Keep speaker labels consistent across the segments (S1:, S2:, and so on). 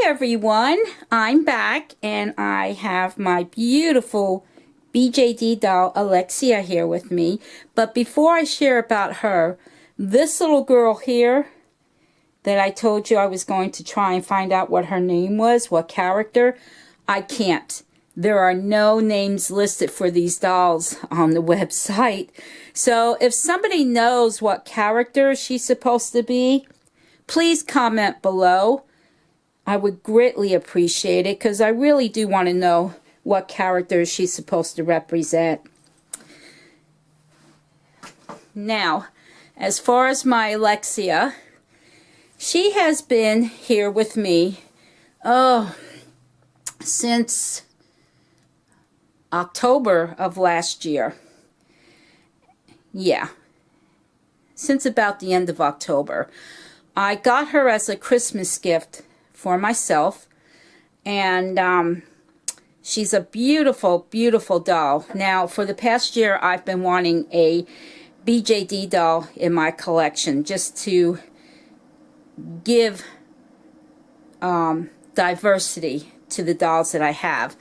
S1: everyone, I'm back and I have my beautiful BJD doll Alexia here with me. But before I share about her, this little girl here that I told you I was going to try and find out what her name was, what character, I can't. There are no names listed for these dolls on the website. So if somebody knows what character she's supposed to be, please comment below. I would greatly appreciate it because I really do want to know what character she's supposed to represent. Now, as far as my Alexia, she has been here with me, since October of last year. Yeah, since about the end of October. I got her as a Christmas gift for myself, and she's a beautiful, beautiful doll. Now, for the past year, I've been wanting a BJD doll in my collection just to give diversity to the dolls that I have.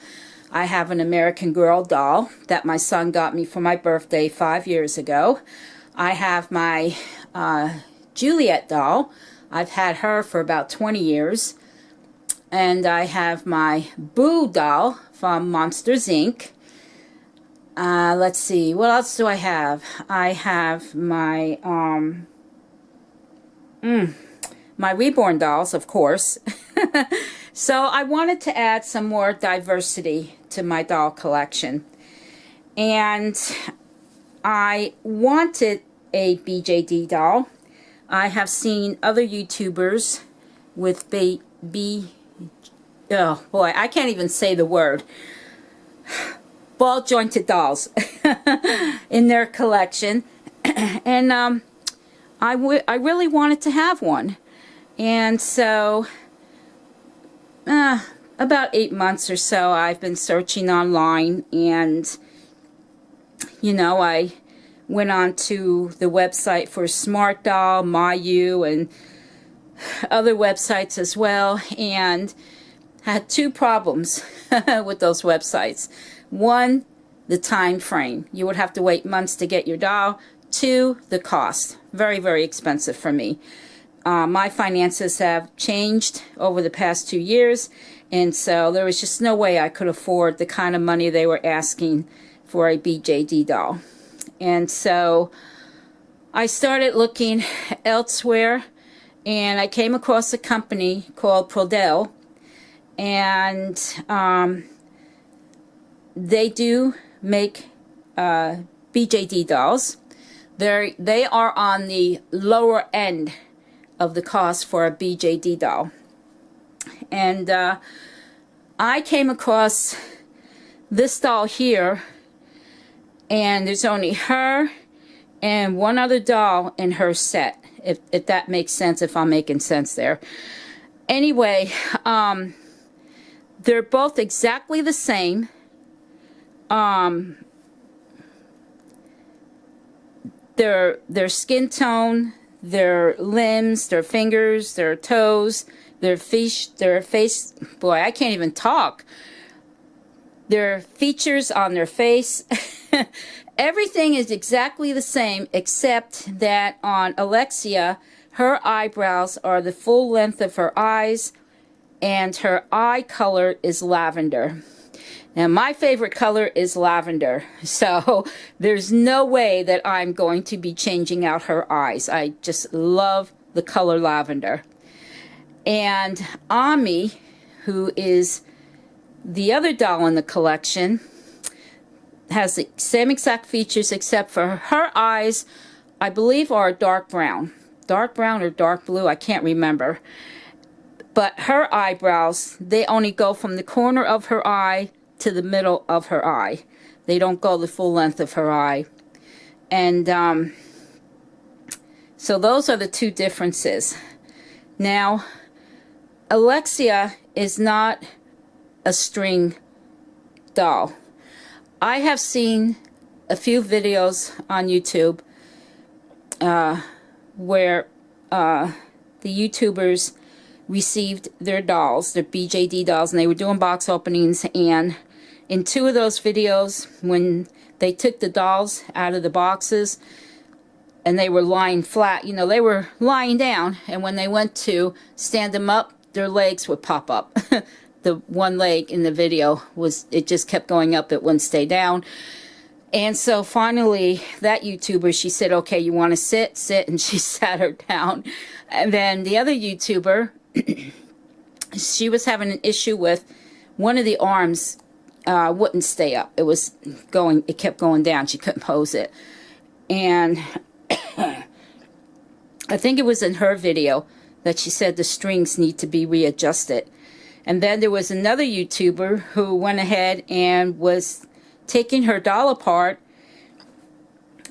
S1: I have an American Girl doll that my son got me for my birthday 5 years ago. I have my Juliet doll. I've had her for about 20 years. And I have my Boo doll from Monsters Inc. Let's see, what else do I have? I have my my Reborn dolls, of course. So I wanted to add some more diversity to my doll collection. And I wanted a BJD doll. I have seen other YouTubers with oh boy, I can't even say the word, ball jointed dolls in their collection, and I really wanted to have one. And so about 8 months or so I've been searching online, and you know, I went on to the website for Smart Doll, Mayu, and other websites as well, and had two problems with those websites. One, the time frame. You would have to wait months to get your doll. Two, the cost. Very, very expensive for me. My finances have changed over the past 2 years, and so there was just no way I could afford the kind of money they were asking for a BJD doll. And so I started looking elsewhere, and I came across a company called Prodel, and they do make BJD dolls. They are on the lower end of the cost for a BJD doll. And I came across this doll here, and there's only her and one other doll in her set, if that makes sense, if I'm making sense there. Anyway, they're both exactly the same. Their skin tone, their limbs, their fingers, their toes, their face, boy, I can't even talk. Their features on their face, everything is exactly the same, except that on Alexia, her eyebrows are the full length of her eyes, and her eye color is lavender. Now, my favorite color is lavender, so there's no way that I'm going to be changing out her eyes. I just love the color lavender. And Ami, who is the other doll in the collection, has the same exact features, except for her eyes, I believe, are dark brown. Dark brown or dark blue, I can't remember. But her eyebrows, they only go from the corner of her eye to the middle of her eye. They don't go the full length of her eye. And so those are the two differences. Now, Alexia is not a string doll. I have seen a few videos on YouTube where the YouTubers received their dolls, their BJD dolls, and they were doing box openings. And in 2 of those videos, when they took the dolls out of the boxes and they were lying flat, you know, they were lying down, and when they went to stand them up, their legs would pop up. The one leg in the video was, it just kept going up, it wouldn't stay down. And so finally, that YouTuber, she said, okay, you want to sit? Sit. And she sat her down. And then the other YouTuber, she was having an issue with one of the arms wouldn't stay up. It was going, it kept going down. She couldn't pose it. And I think it was in her video that she said the strings need to be readjusted. And then there was another YouTuber who went ahead and was taking her doll apart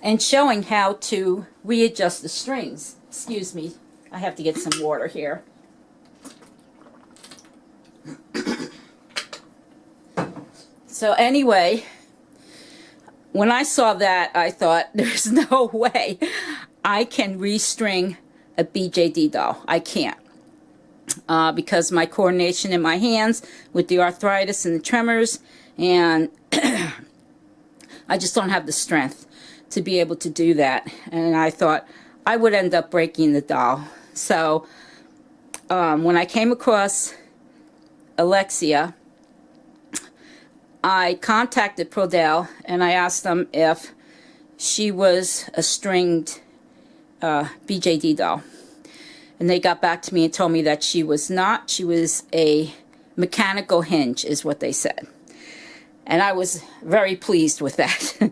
S1: and showing how to readjust the strings. Excuse me, I have to get some water here. So anyway, when I saw that, I thought, there's no way I can restring a BJD doll. I can't. Because my coordination in my hands with the arthritis and the tremors, and I just don't have the strength to be able to do that. And I thought I would end up breaking the doll. So when I came across Alexia, I contacted Prodell and I asked them if she was a stringed BJD doll. And they got back to me and told me that she was not. She was a mechanical hinge, is what they said. And I was very pleased with that.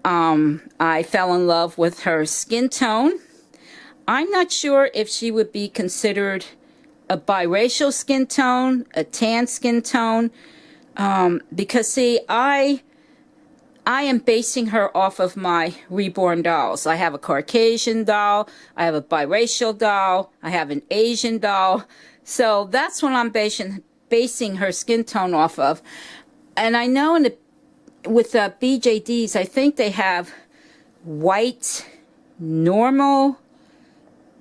S1: I fell in love with her skin tone. I'm not sure if she would be considered a biracial skin tone, a tan skin tone, because see, I am basing her off of my reborn dolls. I have a Caucasian doll, I have a biracial doll, I have an Asian doll. So that's what I'm basing her skin tone off of. And I know with the BJDs, I think they have white, normal,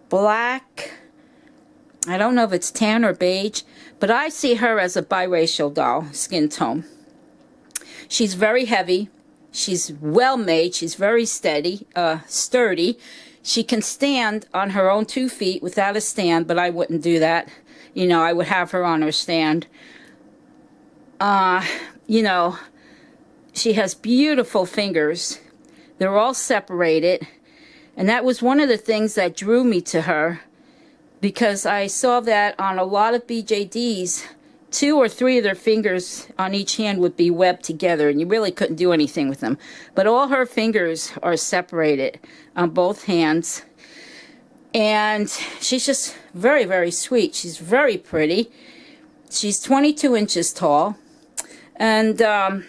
S1: black. I don't know if it's tan or beige, but I see her as a biracial doll skin tone. She's very heavy. She's well made. She's very steady, sturdy. She can stand on her own 2 feet without a stand, but I wouldn't do that. You know, I would have her on her stand. You know, she has beautiful fingers. They're all separated. And that was one of the things that drew me to her, because I saw that on a lot of BJDs, 2 or 3 of their fingers on each hand would be webbed together, and you really couldn't do anything with them. But all her fingers are separated on both hands. And she's just very, very sweet. She's very pretty. She's 22 inches tall. And let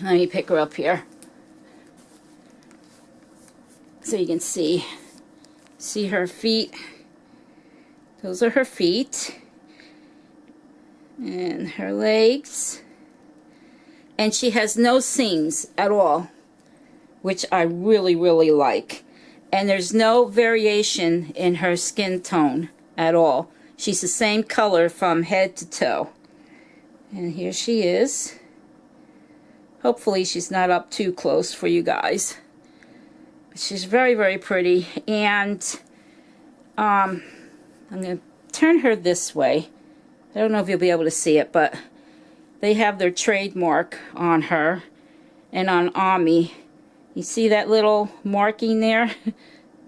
S1: me pick her up here so you can see her feet. Those are her feet. And her legs. And she has no seams at all, which I really, really like. And there's no variation in her skin tone at all. She's the same color from head to toe. And here she is. Hopefully she's not up too close for you guys. But she's very, very pretty. And I'm going to turn her this way. I don't know if you'll be able to see it, but they have their trademark on her and on Ami. You see that little marking there?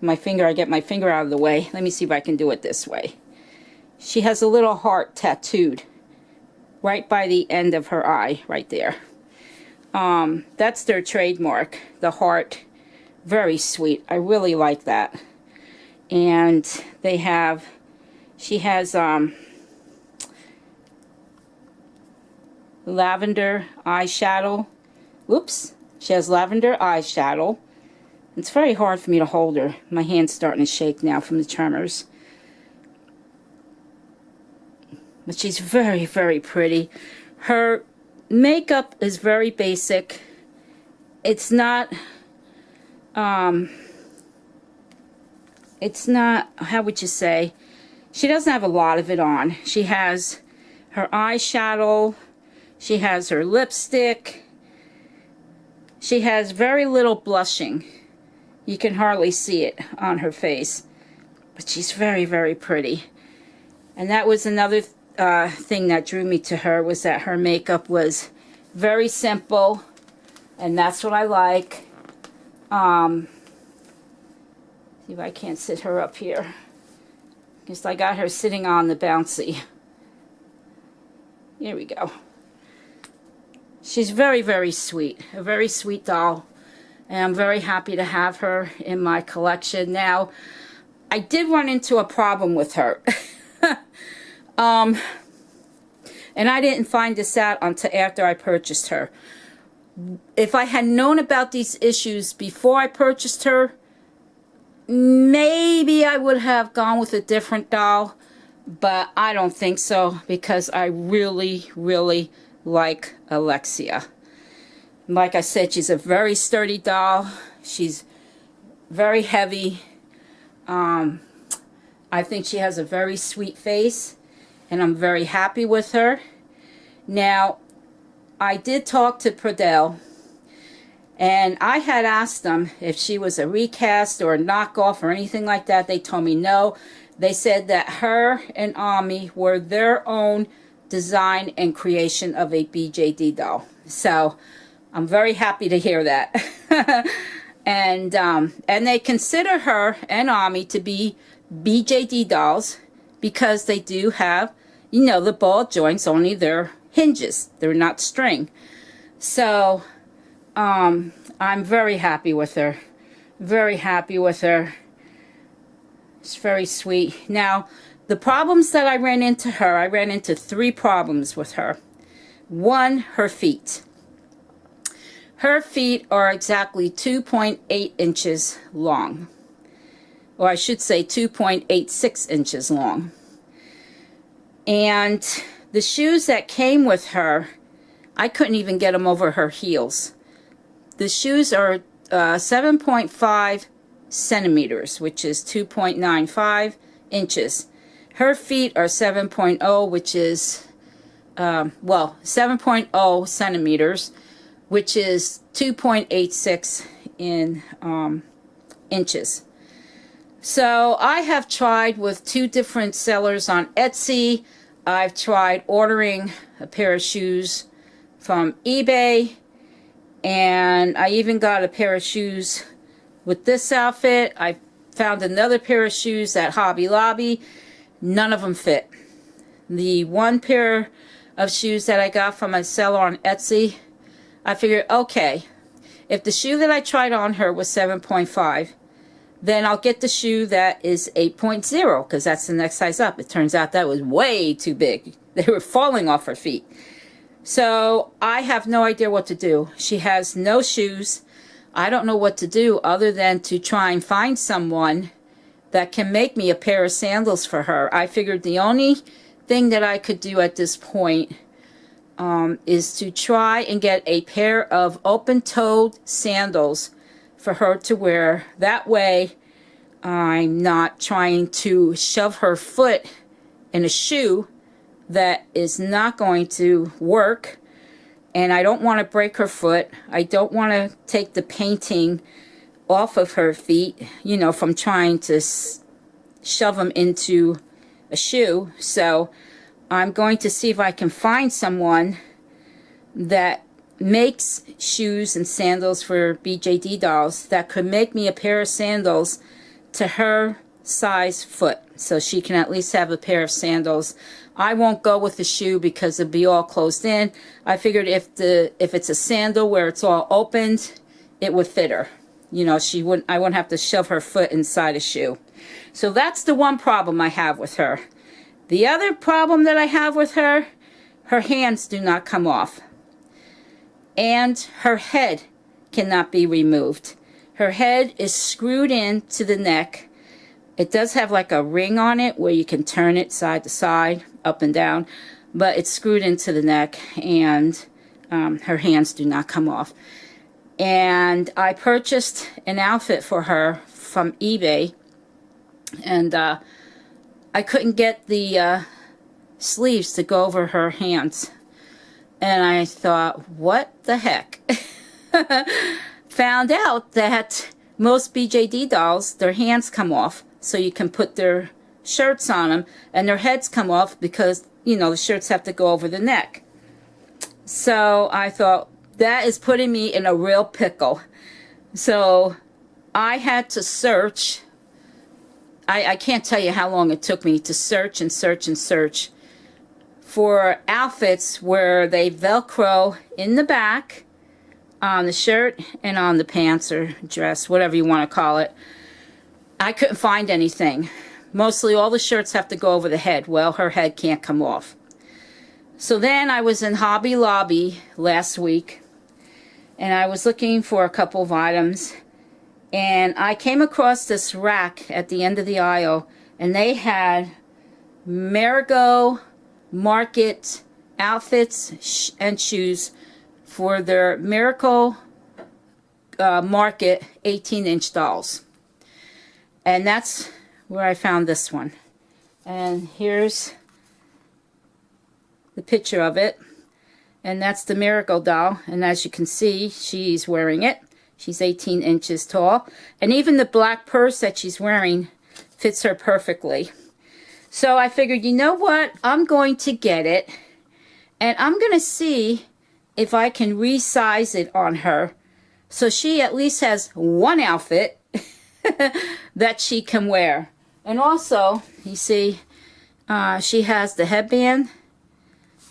S1: My finger, I get my finger out of the way. Let me see if I can do it this way. She has a little heart tattooed right by the end of her eye, right there. That's their trademark, the heart. Very sweet. I really like that. And they have, she has lavender eyeshadow. Oops. She has lavender eyeshadow. It's very hard for me to hold her. My hand's starting to shake now from the tremors. But she's very, very pretty. Her makeup is very basic. It's not, how would you say? she doesn't have a lot of it on. She has her eyeshadow, she has her lipstick, she has very little blushing. You can hardly see it on her face, but she's very, very pretty. And that was another thing that drew me to her, was that her makeup was very simple, and that's what I like. See if I can't sit her up here, because I got her sitting on the bouncy. Here we go. She's very, very sweet, a very sweet doll, and I'm very happy to have her in my collection. Now, I did run into a problem with her. And I didn't find this out until after I purchased her. If I had known about these issues before I purchased her, maybe I would have gone with a different doll, but I don't think so, because I really, really like Alexia. Like I said, she's a very sturdy doll. She's very heavy. I think she has a very sweet face, and I'm very happy with her. Now, I did talk to Pradell, and I had asked them if she was a recast or a knockoff or anything like that. They told me no. They said that her and Ami were their own design and creation of a BJD doll. So I'm very happy to hear that. And they consider her and Ami to be BJD dolls because they do have, you know, the ball joints, only they're hinges. They're not string. So I'm very happy with her. Very happy with her. It's very sweet. Now, the problems that I ran into 3 problems with her. 1, her feet. Her feet are exactly 2.8 inches long. Or I should say 2.86 inches long. And the shoes that came with her, I couldn't even get them over her heels. The shoes are 7.5 centimeters, which is 2.95 inches. Her feet are 7.0, which is, 7.0 centimeters, which is 2.86 in inches. So I have tried with 2 different sellers on Etsy. I've tried ordering a pair of shoes from eBay, and I even got a pair of shoes with this outfit. I found another pair of shoes at Hobby Lobby. None of them fit. The one pair of shoes that I got from a seller on Etsy, I figured, okay, if the shoe that I tried on her was 7.5, then I'll get the shoe that is 8.0, because that's the next size up. It turns out that was way too big. They were falling off her feet. So I have no idea what to do. She has no shoes. I don't know what to do other than to try and find someone that can make me a pair of sandals for her. I figured the only thing that I could do at this point is to try and get a pair of open-toed sandals for her to wear. That way I'm not trying to shove her foot in a shoe that is not going to work, and I don't want to break her foot. I don't want to take the painting off of her feet, you know, from trying to shove them into a shoe. So I'm going to see if I can find someone that makes shoes and sandals for BJD dolls that could make me a pair of sandals to her size foot, so she can at least have a pair of sandals. I won't go with the shoe because it'll be all closed in. I figured if it's a sandal where it's all opened, it would fit her. You know, I wouldn't have to shove her foot inside a shoe. So that's the one problem I have with her. The other problem that I have with her hands do not come off. And her head cannot be removed. Her head is screwed into the neck. It does have like a ring on it where you can turn it side to side, up and down, but it's screwed into the neck, and her hands do not come off. And I purchased an outfit for her from eBay, and I couldn't get the sleeves to go over her hands. And I thought, what the heck? Found out that most BJD dolls, their hands come off so you can put their shirts on them, and their heads come off because, you know, the shirts have to go over the neck. So I thought, that is putting me in a real pickle. So I had to search. I can't tell you how long it took me to search and search and search for outfits where they Velcro in the back on the shirt and on the pants or dress, whatever you want to call it. I couldn't find anything. Mostly all the shirts have to go over the head. Well, her head can't come off. So then I was in Hobby Lobby last week, and I was looking for a couple of items, and I came across this rack at the end of the aisle, and they had Marigot Market outfits and shoes for their Miracle Market 18-inch dolls. And that's where I found this one. And here's the picture of it. And that's the Miracle doll. And as you can see, she's wearing it. She's 18 inches tall. And even the black purse that she's wearing fits her perfectly. So I figured, you know what? I'm going to get it. And I'm going to see if I can resize it on her. So she at least has one outfit that she can wear. And also, you see, she has the headband.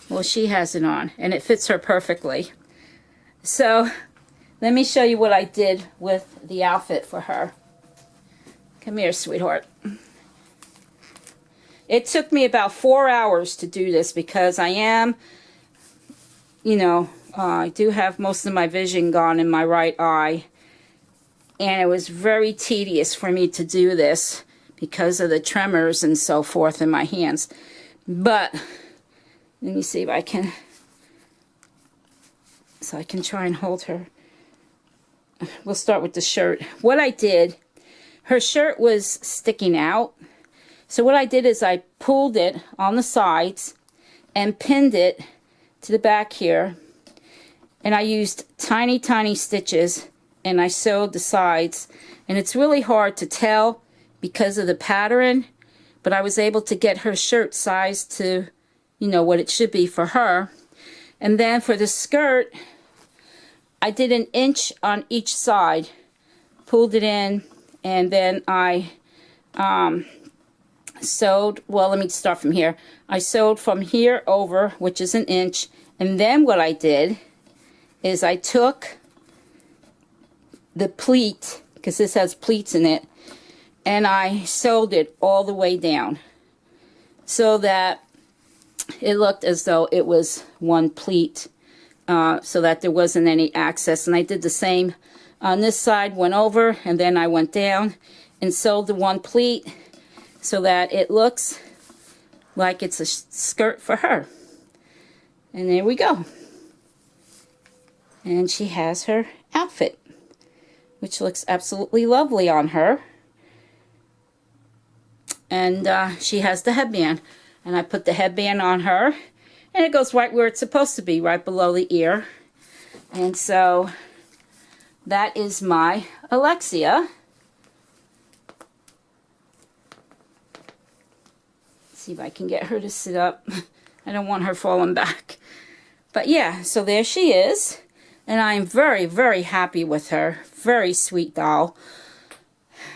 S1: Well, she has it on, and it fits her perfectly. So, let me show you what I did with the outfit for her. Come here, sweetheart. It took me about 4 hours to do this because I am, you know, I do have most of my vision gone in my right eye. And it was very tedious for me to do this because of the tremors and so forth in my hands. But let me see if I can, so I can try and hold her. We'll start with the shirt. What I did, her shirt was sticking out. So what I did is I pulled it on the sides and pinned it to the back here. And I used tiny, tiny stitches, and I sewed the sides. And it's really hard to tell because of the pattern, but I was able to get her shirt sized to, you know, what it should be for her. And then for the skirt, I did 1 inch on each side, pulled it in, and then I sewed, well, let me start from here. I sewed from here over, which is 1 inch, and then what I did is I took the pleat, because this has pleats in it, and I sewed it all the way down so that it looked as though it was one pleat, so that there wasn't any access. And I did the same on this side, went over, and then I went down and sewed the one pleat so that it looks like it's a skirt for her. And there we go. And she has her outfit, which looks absolutely lovely on her. And she has the headband. And I put the headband on her, and it goes right where it's supposed to be, right below the ear. And so that is my Alexia. Let's see if I can get her to sit up. I don't want her falling back. But yeah, so there she is. And I'm very, very happy with her. Very sweet doll.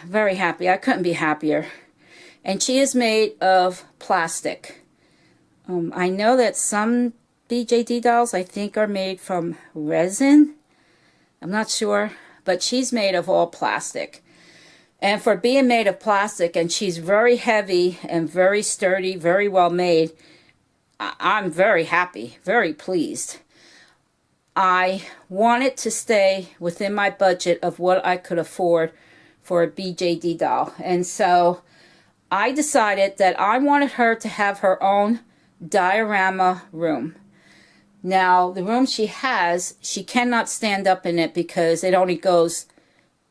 S1: Very happy. I couldn't be happier. And she is made of plastic. I know that some BJD dolls, I think, are made from resin. I'm not sure. But she's made of all plastic. And for being made of plastic, and she's very heavy and very sturdy, very well made, I'm very happy, very pleased. I wanted to stay within my budget of what I could afford for a BJD doll. And so I decided that I wanted her to have her own diorama room. Now, the room she has, she cannot stand up in it because it only goes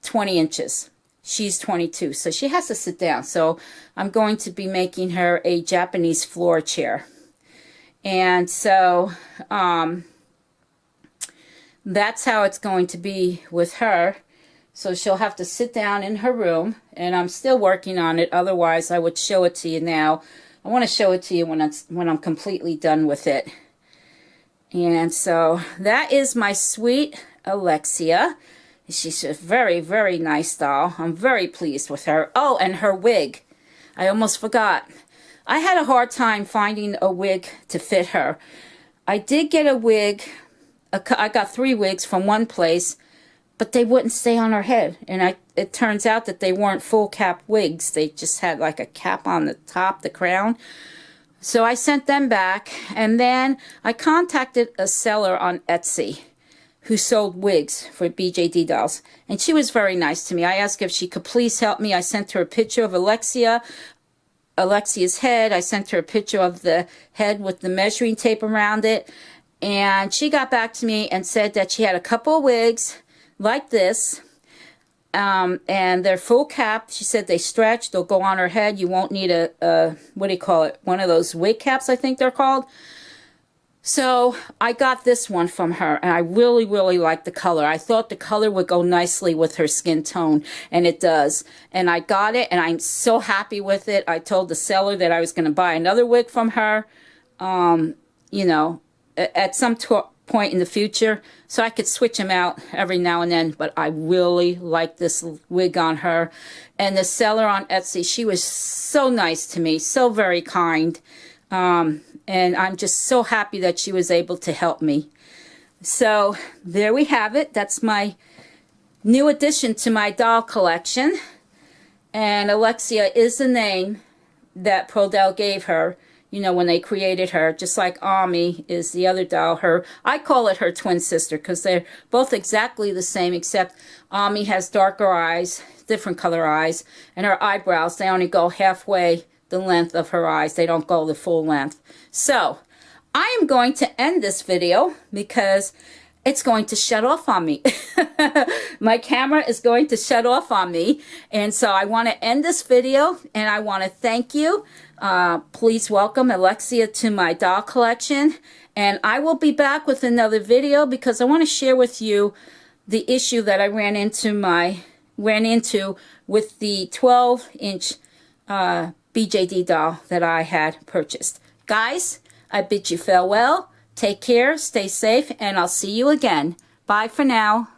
S1: 20 inches. She's 22, so she has to sit down. So I'm going to be making her a Japanese floor chair. And so that's how it's going to be with her. So she'll have to sit down in her room, and I'm still working on it. Otherwise, I would show it to you now. I want to show it to you when I'm completely done with it. And so that is my sweet Alexia. She's a very, very nice doll. I'm very pleased with her. Oh, and her wig. I almost forgot. I had a hard time finding a wig to fit her. I did get a wig. I got 3 wigs from one place, but they wouldn't stay on her head. And it turns out that they weren't full cap wigs. They just had like a cap on the top, the crown. So I sent them back, and then I contacted a seller on Etsy who sold wigs for BJD dolls, and she was very nice to me. I asked if she could please help me. I sent her a picture of Alexia's head. I sent her a picture of the head with the measuring tape around it, and she got back to me and said that she had a couple of wigs like this, and they're full cap. She said they stretch, they'll go on her head. You won't need a what do you call it, one of those wig caps, I think they're called. So I got this one from her, and I really, really like the color. I thought the color would go nicely with her skin tone, and it does. And I got it, and I'm so happy with it. I told the seller that I was going to buy another wig from her, you know, at some point in the future, so I could switch them out every now and then. But I really like this wig on her. And the seller on Etsy, she was so nice to me, so very kind. And I'm just so happy that she was able to help me. So there we have it. That's my new addition to my doll collection. And Alexia is the name that Prodell gave her, you know, when they created her. Just like Ami is the other doll. I call it her twin sister because they're both exactly the same, except Ami has darker eyes, different color eyes, and her eyebrows, they only go halfway the length of her eyes. They don't go the full length. So I am going to end this video because it's going to shut off on me. My camera is going to shut off on me. And so I want to end this video, and I want to thank you. Please welcome Alexia to my doll collection. And I will be back with another video because I want to share with you the issue that I ran into with the 12-inch BJD doll that I had purchased. Guys, I bid you farewell. Take care, stay safe, and I'll see you again. Bye for now.